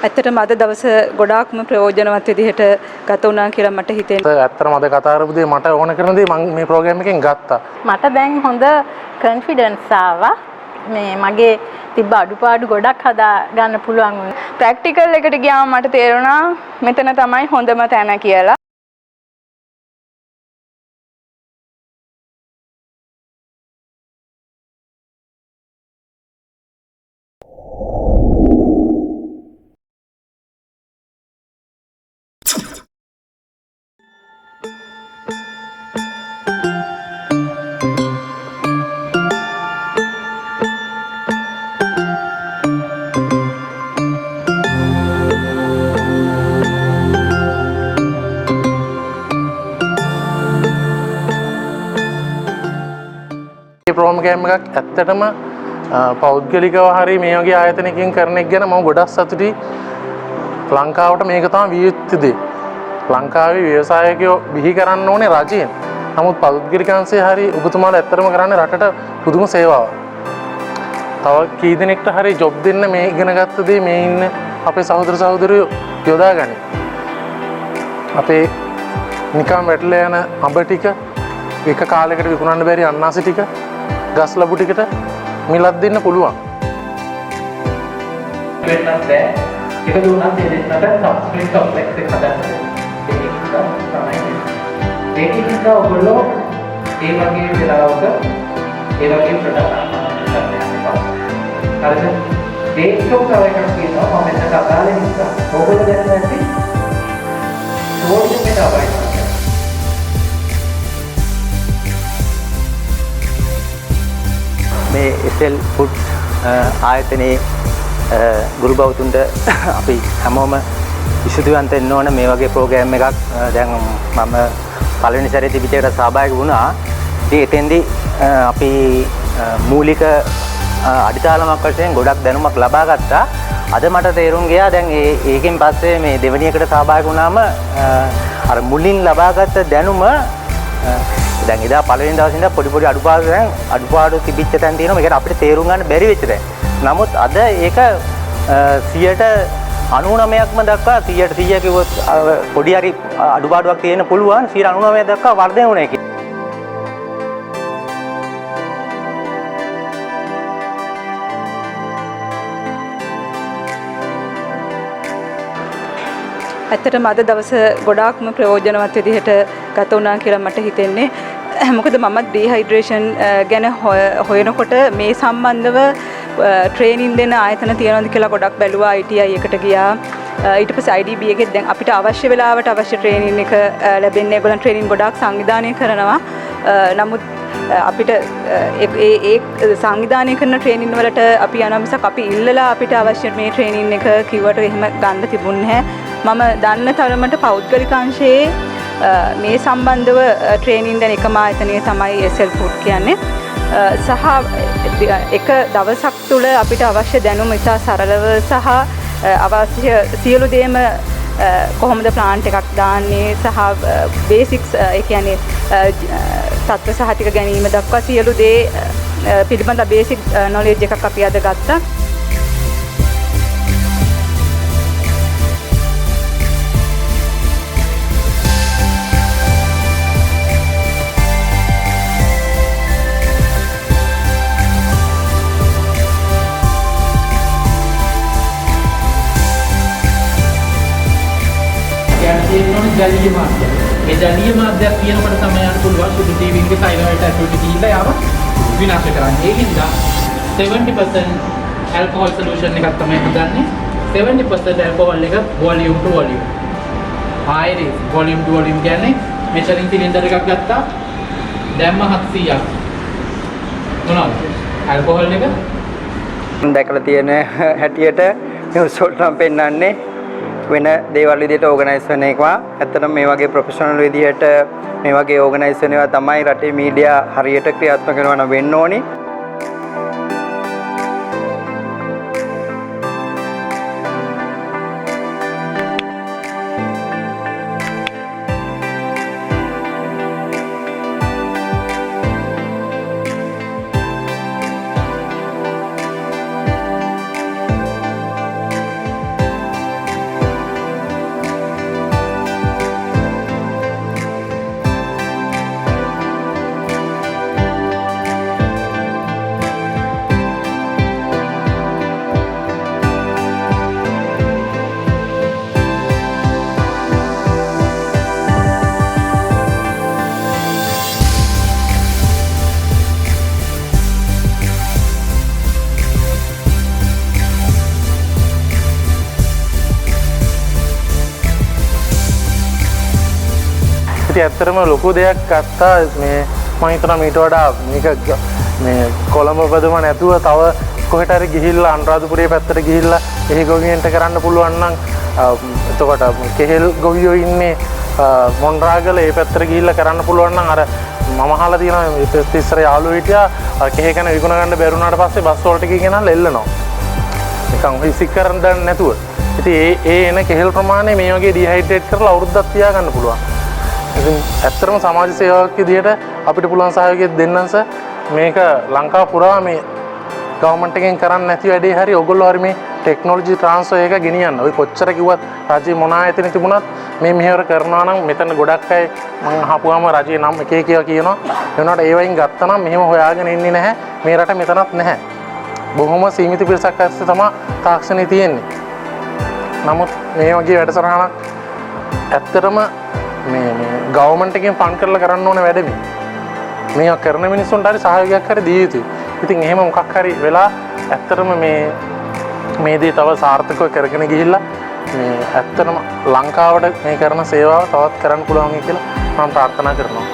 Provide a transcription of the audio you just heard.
ඇත්තටම අද දවස ගොඩාක්ම ප්‍රයෝජනවත් විදිහට ගත වුණා කියලා මට හිතෙනවා. ඇත්තටම අද කතා කරපු දේ මට ඕන කරන දේ මම මේ ප්‍රෝග්‍රෑම් එකෙන් ගත්තා. මට දැන් හොඳ කොන්ෆිඩන්ස් ආවා. මේ මගේ තිබ්බ අඩුපාඩු ගොඩක් හදා ගන්න පුළුවන් වුණා. ප්‍රැක්ටිකල් එකට ගියාම මට තේරුණා මෙතන තමයි හොඳම තැන කියලා. ප්‍රෝග්‍රෑම් එකක් ඇත්තටම පෞද්ගලිකව හරි මේ වගේ ආයතනයකින් කරන එක ගැන මම ගොඩක් සතුටුයි. ලංකාවට මේක තමයි විය යුත්තේ දේ. ලංකාවේ ව්‍යවසායකයෝ බිහි කරන්න ඕනේ රජයෙන්. නමුත් පෞද්ගලිකංශය හරි ඔබතුමාලා ඇත්තටම කරන්නේ රටට පුදුම සේවාවක්. තව කී දෙනෙක්ට හරි ජොබ් දෙන්න මේ ඉගෙන ගත්ත දේ මේ ඉන්න අපේ සහෝදර සහෝදරියෝ යොදාගනි. අපේ නිකම් වැටලා යන අඹ ටික එක කාලයකට විකුණන්න බැරි අන්නාසි ටික ගස් ලැබු ටිකට මිලක් දෙන්න පුළුවන්. වෙනත් බෑ. ඒක දුන්නත් දෙන්නට සබ්ස්ක්‍රිප්ට් කොම්ප්ලෙක්ස් එක හදන්න. ඒක නිසා ඔයගොල්ලෝ ඒ වගේ වෙලාවක ඒ වගේ ප්‍රොඩක්ට් අරගෙන හරිද? ඒක තව එකක් කියනවා මම මෙතන කතාවේ නිසා ඔයගොල්ලෝ දැනගන්න ඇති ඕනෙ මෙතනයි. මේ SL ෆුඩ් ආයතනයේ ගුරු බෞතුන්ට අපි හැමෝම විසුදුවන්ත වෙන්න ඕන මේ වගේ ප්‍රෝග්‍රෑම් එකක්. දැන් මම පළවෙනි සැරේ තිබිච්ච එකට සහභාගී වුණා. ඉතින් එතෙන්දී අපි මූලික අඩිතාලමක් වශයෙන් ගොඩක් දැනුමක් ලබා ගත්තා. අද මට තේරුම් ගියා දැන් ඒකෙන් පස්සේ මේ දෙවෙනි එකට සහභාගී වුණාම අර මුලින් ලබාගත් දැනුම දැන් එදා පළවෙනි දවසේ ඉඳන් පොඩි අඩුපාඩු තිබිච්ච තැන් තියෙනවා. මේකට අපිට තේරුම් ගන්න බැරි වෙච්ච තැන්. නමුත් අද ඒක 99%ක්ම දක්වා 100% කිව්වොත් පොඩි හරි අඩුපාඩුවක් තියෙන්න පුළුවන්. 99% දක්වා වර්ධනය වුණා කියලා. ඇත්තටම අද දවස ගොඩාක්ම ප්‍රයෝජනවත් විදිහට ගත වුණා කියලා මට හිතෙන්නේ. මොකද මම ඩීහයිඩ්‍රේෂන් ගැන හොයනකොට මේ සම්බන්ධව ට්‍රේනින් දෙන ආයතන තියෙනවද කියලා ගොඩක් බැලුවා. ITI එකට ගියා. ඊට පස්සේ IDB එකෙත් දැන් අපිට අවශ්‍ය වෙලාවට අවශ්‍ය ට්‍රේනින් එක ලැබෙන්නේ. ඒගොල්ලන් ට්‍රේනින් ගොඩාක් සංවිධානය කරනවා. නමුත් අපිට ඒ සංවිධානය කරන ට්‍රේනින් වලට අපි යනවා මිසක් අපි ඉල්ලලා අපිට අවශ්‍ය මේ ට්‍රේනින් එක කිව්වට එහෙම ගන්න තිබුණේ නැහැ. මම දන්න තරමට පෞද්ගලික අංශයේ මේ සම්බන්ධව ට්‍රේනින් දෙන එකම ආයතනය තමයි SL Food කියන්නේ. සහ එක දවසක් තුළ අපිට අවශ්‍ය දැනුම ඉතා සරලව සහ අවශ්‍ය සියලු දේම කොහොමද ප්ලාන්ට් එකක් දාන්නේ සහ බේසික්ස් ඒ කියන්නේ තත්ත්ව සහතික ගැනීම දක්වා සියලු දේ පිළිබඳ බේසික් නොලෙජ් එකක් අපි අද ගත්තා. ජලීය මාධ්‍ය. මේ ජලීය මාධ්‍යයක් කියනකොට තමයි යන්න පුළුවන් සුදු ටීවී එකේ සයිලන්ට් ඇක්ටිවිටි ගිහිල්ලා යාව විනාශ කරන්නේ. ඒකින්ද 70% alcohol solution එකක් තමයි හදන්නේ. 70% alcohol එක volume to volume. ආයෙත් volume to volume කියන්නේ measuring cylinder එකක් ගත්තා. දැම්ම 700ක්. මොනවද? alcohol එක දැකලා තියෙන හැටියට නිවුස් වලට නම් පෙන්වන්නේ වෙන දේවල් විදිහට ඕගනයිස් වෙන එක. ඇත්තටම මේ වගේ ප්‍රොෆෙෂනල් විදිහට මේ වගේ ඕගනයිස් වෙන ඒවා තමයි රටේ මීඩියා හරියට ක්‍රියාත්මක කරනවා නම් වෙන්න ඕනි. ඉතින් ඇත්තටම ලොකු දෙයක් ගත්තා මේ මම හිතනවා මීට වඩා මේක මේ කොළඹ පදම නැතුව තව කොහෙට හරි ගිහිල්ලා අනුරාධපුරයේ පැත්තට ගිහිල්ලා එහි ගොවියන්ට කරන්න පුළුවන් නම් එතකොට කෙහෙල් ගොවියෝ ඉන්නේ මොන්රාගල ඒ පැත්තට ගිහිල්ලා කරන්න පුළුවන් නම් අර මම අහලා තියෙනවා ඉස්සර යාළුවෝ හිටියා අර කෙහෙ කන විකුණ ගන්න බැරුණාට පස්සේ බස් වලට ගෙනල්ලා එල්ලනවා නිකන් හිසික් කරන් දාන්න නැතුව. ඉතින් ඒ එන කෙහෙල් ප්‍රමාණය මේ වගේ ඩිහයිඩ්‍රේට් කරලා අවුරුද්දක් තියාගන්න පුළුවන්. ඉතින් ඇත්තටම සමාජ සේවයක් විදිහට අපිට පුළුවන් සහයෝගය දෙන්නන්ස මේක ලංකාව පුරා මේ ගවර්න්මන්ට් එකෙන් කරන්නේ නැති වැඩේ හරි ඔයගොල්ලෝ හරි මේ ටෙක්නොලොජි ට්‍රාන්ස්ෆර් එක ගෙනියන්න. ඔය කොච්චර කිව්වත් රජේ මොන ආයතන තිබුණත් මේ මෙහෙවර කරනවා නම් මෙතන ගොඩක් අය මම අහපුවාම රජේ නම් එක එක කියනවා. ඒ වුණාට ඒ වයින් ගත්තා නම් මෙහෙම හොයාගෙන ඉන්නේ නැහැ. මේ රට මෙතනත් නැහැ. බොහොම සීමිත පිරිසක් අස්සේ තමයි තාක්ෂණය තියෙන්නේ. නමුත් මේ වගේ වැඩසටහනක් ඇත්තටම මේ ගවර්න්මන්ට් එකෙන් ෆන්ඩ් කරලා කරන්න ඕන වැඩ මේවා කරන මිනිස්සුන්ට හරි සහයෝගයක් හරි දිය යුතුයි. ඉතින් එහෙම මොකක් හරි වෙලා ඇත්තටම මේ දේ තව සාර්ථකව කරගෙන ගිහිල්ලා මේ ඇත්තටම ලංකාවට මේ කරන සේවාව තවත් කරන්න පුළුවන් කියලා මම ප්‍රාර්ථනා කරනවා.